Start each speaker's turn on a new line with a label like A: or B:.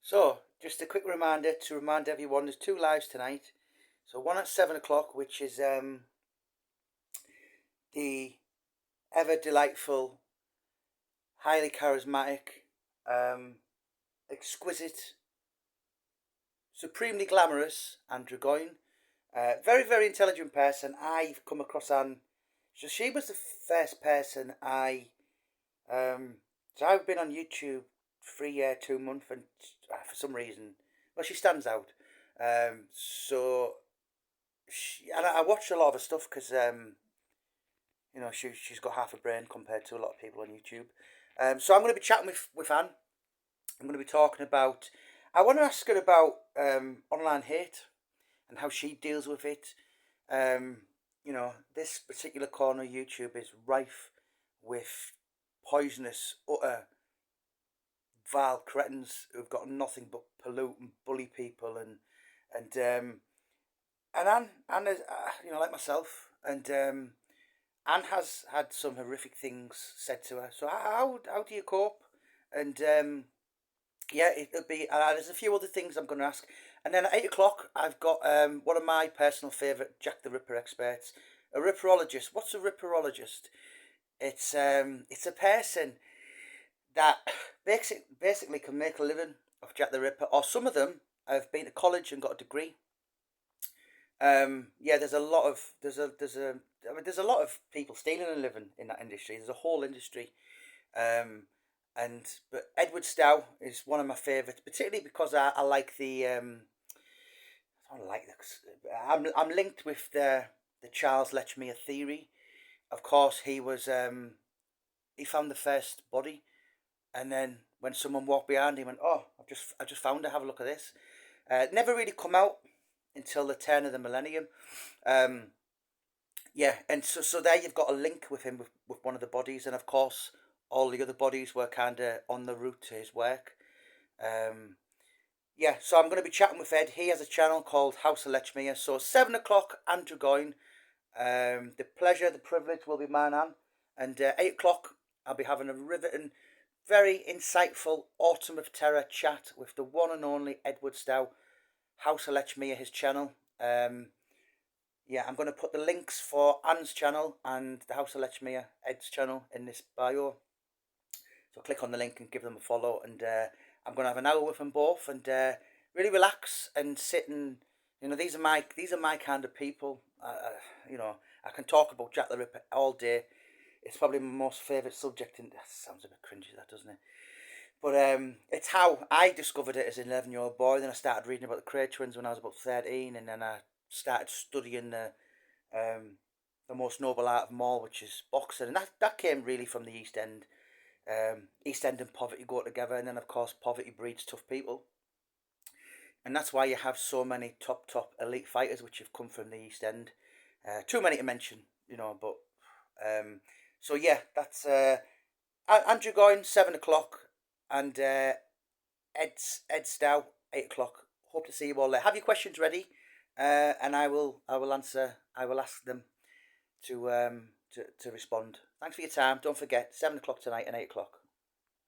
A: So, just a quick reminder to remind everyone there's two lives tonight. So, one at 7 o'clock, which is the ever delightful, highly charismatic, um, exquisite, supremely glamorous Andrew Goyne. Very, very intelligent person. I've come across Anne. So, she was the first person Um, so, I've been on YouTube 3 year, 2 month, and for some reason, well, she stands out. And I watched a lot of her stuff because she's got half a brain compared to a lot of people on YouTube. So I'm going to be chatting with Anne. I'm going to be talking about. I want to ask her about online hate and how she deals with it. Um, this particular corner of YouTube is rife with poisonous, utter, vile cretins who've got nothing but pollute and bully people and Anne is, like myself, and Anne has had some horrific things said to her. So how do you cope? And yeah, it'll be. There's a few other things I'm going to ask, and then at 8 o'clock I've got one of my personal favourite Jack the Ripper experts, a ripperologist. What's a ripperologist? It's a person that basically can make a living off Jack the Ripper, or some of them have been to college and got a degree. Yeah, there's a lot of there's a lot of people stealing a living in that industry. There's a whole industry, um, but Edward Stow is one of my favourites, particularly because I like I don't like this. I'm linked with the Charles Lechmere theory. Of course, he found the first body, and then when someone walked behind, he went, "Oh, I just found it. Have a look at this." Never really come out until the turn of the millennium. Um, yeah, and so there you've got a link with him with one of the bodies, and of course all the other bodies were kind of on the route to his work. Um, yeah, so I'm going to be chatting with Ed. He has a channel called House of Lechmere. So 7 o'clock, Andrew Goyne. The pleasure, the privilege will be mine, Anne. And 8 o'clock, I'll be having a riveting, very insightful Autumn of Terror chat with the one and only Edward Stow, House of Lechmere, his channel. Yeah, I'm going to put the links for Anne's channel and the House of Lechmere, Ed's channel, in this bio. So click on the link and give them a follow. And I'm going to have an hour with them both and really relax and sit and these are my kind of people. I can talk about Jack the Ripper all day. It's probably my most favourite subject. And that sounds a bit cringy, that doesn't it? But it's how I discovered it as an 11-year-old boy. Then I started reading about the Cray twins when I was about 13, and then I started studying the most noble art of them all, which is boxing, and that came really from the East End. East End and poverty go together, and then of course poverty breeds tough people, and that's why you have so many top elite fighters which have come from the East End. Too many to mention, but so yeah, that's Andrew Goyne 7 o'clock, and Ed Stow 8 o'clock. Hope to see you all there. Have your questions ready, and I will answer. I will ask them to respond. Thanks for your time. Don't forget 7 o'clock tonight and 8 o'clock.